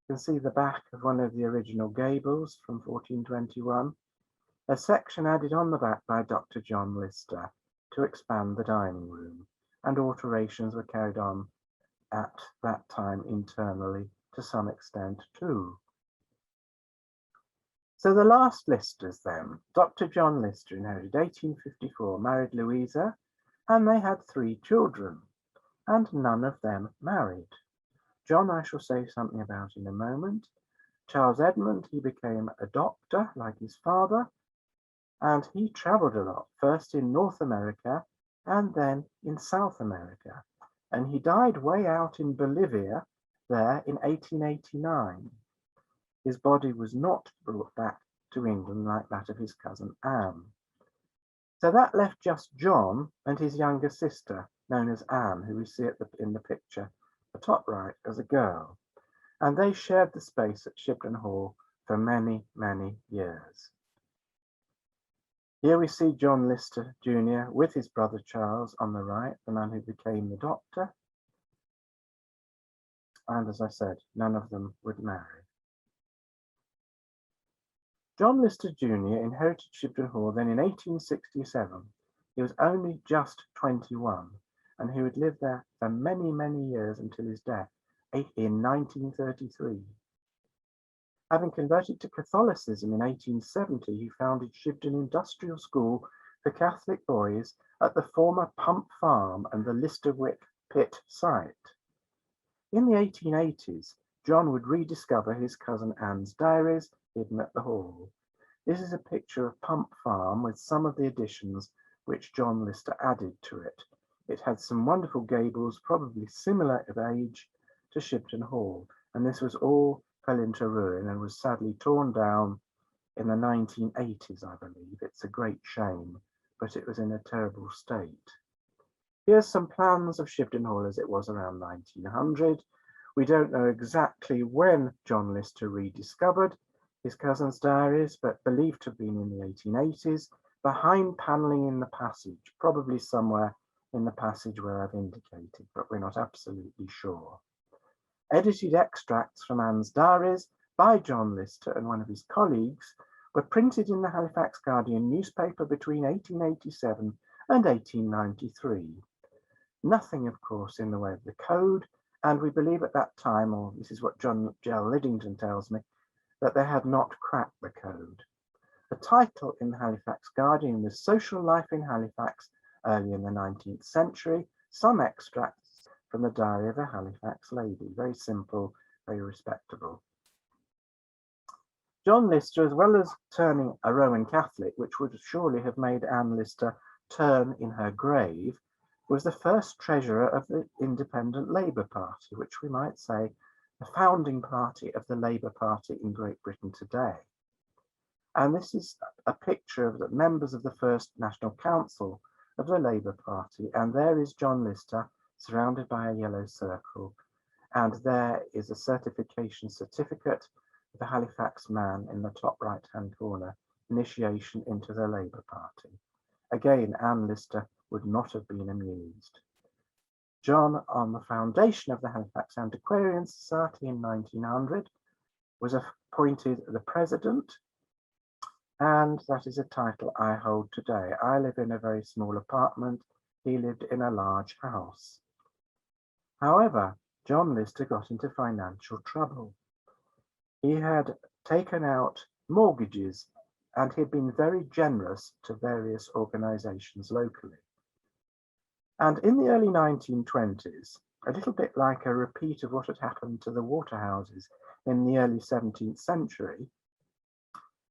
You can see the back of one of the original gables from 1421, a section added on the back by Dr. John Lister to expand the dining room, and alterations were carried on at that time internally to some extent too. So the last Listers then, Dr. John Lister inherited 1854, married Louisa, and they had 3 children, and none of them married. John I shall say something about in a moment. Charles Edmund, he became a doctor like his father, and he travelled a lot, first in North America and then in South America. And he died way out in Bolivia there in 1889. His body was not brought back to England like that of his cousin Anne. So that left just John and his younger sister, known as Anne, who we see in the picture, the top right, as a girl. And they shared the space at Shibden Hall for many, many years. Here we see John Lister Jr. with his brother Charles on the right, the man who became the doctor. And as I said, none of them would marry. John Lister Jr. inherited Shibden Hall then in 1867. He was only just 21, and he would live there for many, many years until his death in 1933. Having converted to Catholicism in 1870, he founded Shibden Industrial School for Catholic boys at the former Pump Farm and the Listerwick Pit site. In the 1880s, John would rediscover his cousin Anne's diaries hidden at the hall. This is a picture of Pump Farm with some of the additions which John Lister added to it. It had some wonderful gables, probably similar of age to Shibden Hall, and this was all fell into ruin and was sadly torn down in the 1980s, I believe. It's a great shame, but it was in a terrible state. Here's some plans of Shibden Hall as it was around 1900. We don't know exactly when John Lister rediscovered his cousin's diaries, but believed to have been in the 1880s, behind panelling in the passage, probably somewhere in the passage where I've indicated, but we're not absolutely sure. Edited extracts from Anne's diaries by John Lister and one of his colleagues were printed in the Halifax Guardian newspaper between 1887 and 1893. Nothing, of course, in the way of the code, and we believe at that time, or this is what John Gell Liddington tells me, that they had not cracked the code. The title in the Halifax Guardian was Social Life in Halifax Early in the 19th Century, some extracts from the Diary of a Halifax Lady. Very simple, very respectable. John Lister, as well as turning a Roman Catholic, which would surely have made Anne Lister turn in her grave, was the first treasurer of the Independent Labour Party, which we might say the founding party of the Labour Party in Great Britain today. And this is a picture of the members of the first National Council of the Labour Party, and there is John Lister surrounded by a yellow circle, and there is a certification certificate of the Halifax man in the top right-hand corner, initiation into the Labour Party. Again, Anne Lister would not have been amused. John, on the foundation of the Halifax Antiquarian Society in 1900, was appointed the president, and that is a title I hold today. I live in a very small apartment. He lived in a large house. However, John Lister got into financial trouble. He had taken out mortgages and he'd been very generous to various organisations locally. And in the early 1920s, a little bit like a repeat of what had happened to the Waterhouses in the early 17th century,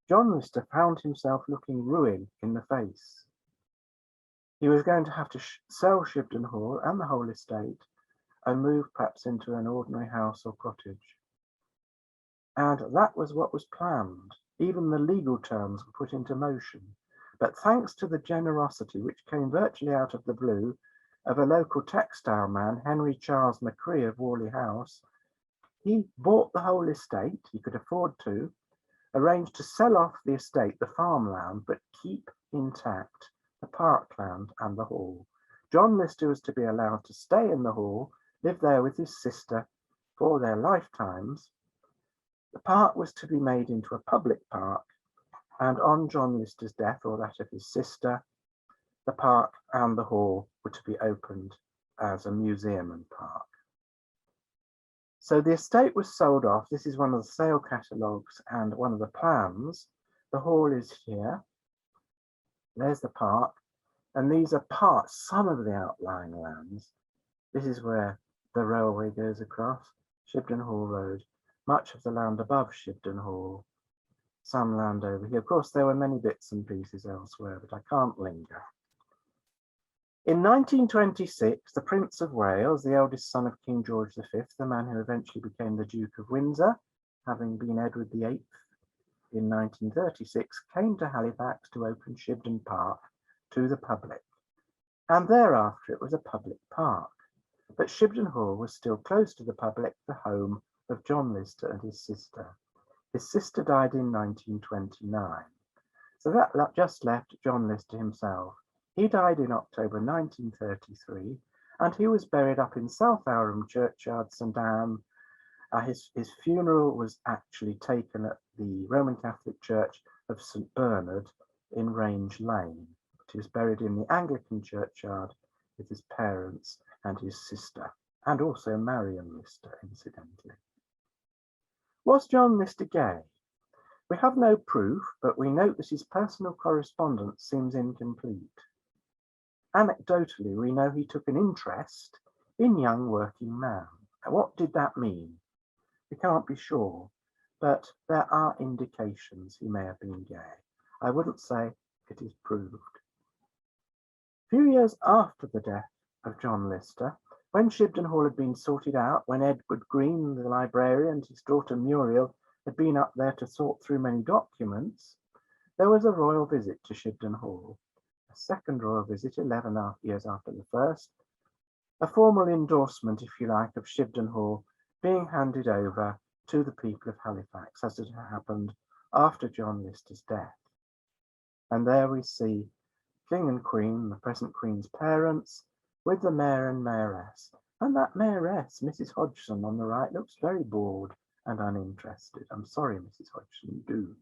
John Lister found himself looking ruin in the face. He was going to have to sell Shibden Hall and the whole estate and move perhaps into an ordinary house or cottage. And that was what was planned. Even the legal terms were put into motion. But thanks to the generosity, which came virtually out of the blue, of a local textile man, Henry Charles McCree of Worley House, he bought the whole estate. He could afford to, arranged to sell off the estate, the farmland, but keep intact the parkland and the hall. John Lister was to be allowed to stay in the hall, live there with his sister for their lifetimes. The park was to be made into a public park, and on John Lister's death, or that of his sister, the park and the hall were to be opened as a museum and park. So the estate was sold off. This is one of the sale catalogues and one of the plans. The hall is here. There's the park. And these are parts, some of the outlying lands. This is where the railway goes across, Shibden Hall Road. Much of the land above Shibden Hall. Some land over here. Of course, there were many bits and pieces elsewhere, but I can't linger. In 1926, the Prince of Wales, the eldest son of King George V, the man who eventually became the Duke of Windsor, having been Edward VIII in 1936, came to Halifax to open Shibden Park to the public. And thereafter it was a public park. But Shibden Hall was still closed to the public, the home of John Lister and his sister. His sister died in 1929. So that just left John Lister himself. He died in October 1933, and he was buried up in Savile Room churchyard, St Anne. His funeral was actually taken at the Roman Catholic Church of St Bernard in Range Lane. He was buried in the Anglican churchyard with his parents and his sister, and also Marion Lister, incidentally. Was John Lister gay? We have no proof, but we note that his personal correspondence seems incomplete. Anecdotally, we know he took an interest in young working men. What did that mean? We can't be sure, but there are indications he may have been gay. I wouldn't say it is proved. A few years after the death of John Lister, when Shibden Hall had been sorted out, when Edward Green, the librarian, and his daughter Muriel had been up there to sort through many documents, there was a royal visit to Shibden Hall. A second royal visit 11 years after the first, a formal endorsement, if you like, of Shibden Hall being handed over to the people of Halifax, as it had happened after John Lister's death. And there we see King and Queen, the present Queen's parents, with the Mayor and Mayoress. And that Mayoress, Mrs. Hodgson, on the right, looks very bored and uninterested. I'm sorry, Mrs. Hodgson, you do.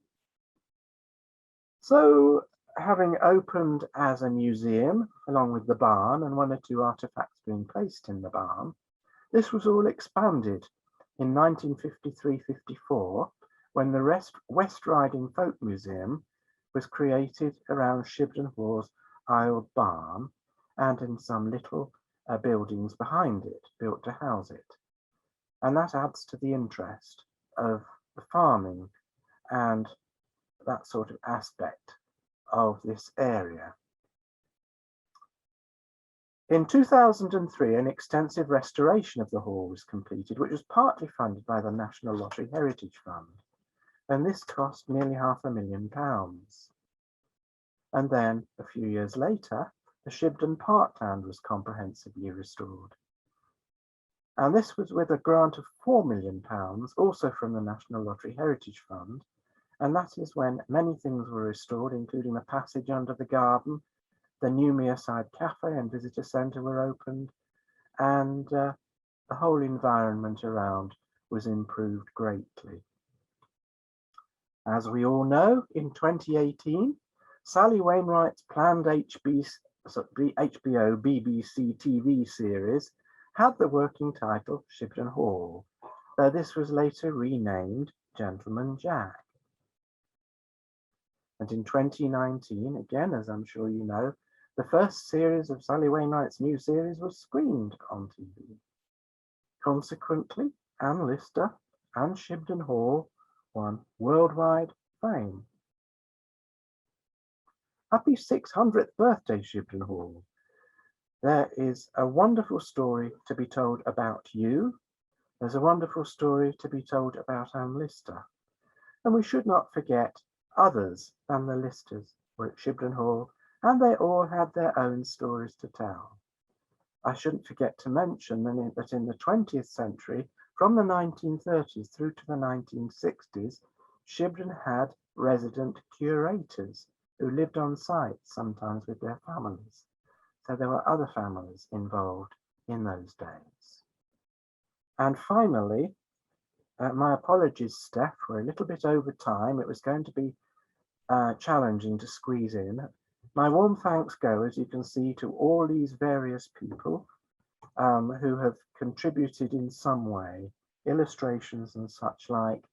So, having opened as a museum, along with the barn and one or two artefacts being placed in the barn, this was all expanded in 1953-54, when the West Riding Folk Museum was created around Shibden Hall's aisled barn and in some little buildings behind it, built to house it. And that adds to the interest of the farming and that sort of aspect of this area. In 2003, an extensive restoration of the hall was completed, which was partly funded by the National Lottery Heritage Fund, and this cost nearly £500,000. And then, a few years later, the Shibden Parkland was comprehensively restored. And this was with a grant of £4 million, also from the National Lottery Heritage Fund, and that is when many things were restored, including the passage under the garden. The new Mearside Cafe and Visitor Centre were opened, and the whole environment around was improved greatly. As we all know, in 2018, Sally Wainwright's planned HBO BBC TV series had the working title Shibden Hall, though this was later renamed Gentleman Jack. And in 2019, again, as I'm sure you know, the first series of Sally Wainwright's new series was screened on TV. Consequently, Anne Lister and Shibden Hall won worldwide fame. Happy 600th birthday, Shibden Hall. There is a wonderful story to be told about you. There's a wonderful story to be told about Anne Lister. And we should not forget others than the Listers were at Shibden Hall, and they all had their own stories to tell. I shouldn't forget to mention that in the 20th century, from the 1930s through to the 1960s, Shibden had resident curators who lived on site, sometimes with their families. So there were other families involved in those days. And finally, my apologies, Steph, we're a little bit over time. It was going to be challenging to squeeze in. My warm thanks go, as you can see, to all these various people who have contributed in some way, illustrations and such like,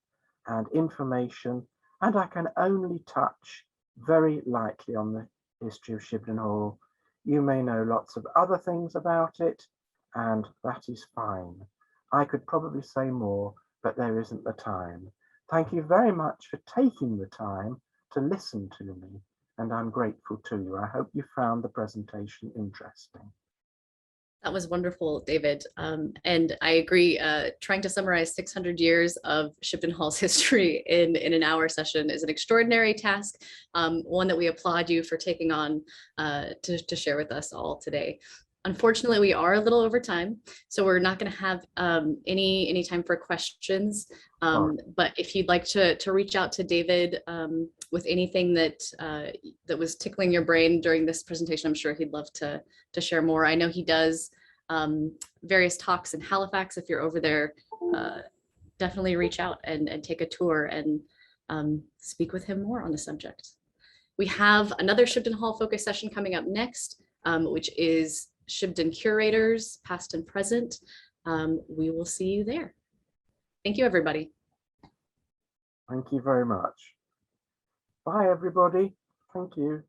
and information. And I can only touch very lightly on the history of Shibden Hall. You may know lots of other things about it, and that is fine. I could probably say more, but there isn't the time. Thank you very much for taking the time to listen to me, and I'm grateful to you. I hope you found the presentation interesting. That was wonderful, David. And I agree, trying to summarize 600 years of Shibden Hall's history in an hour session is an extraordinary task, one that we applaud you for taking on to share with us all today. Unfortunately, we are a little over time, so we're not going to have any time for questions. But if you'd like to reach out to David with anything that was tickling your brain during this presentation, I'm sure he'd love to share more. I know he does various talks in Halifax. If you're over there, definitely reach out and take a tour and speak with him more on the subject. We have another Shibden Hall focus session coming up next, which is Shibden curators, past and present. We will see you there. Thank you, everybody. Thank you very much. Bye, everybody. Thank you.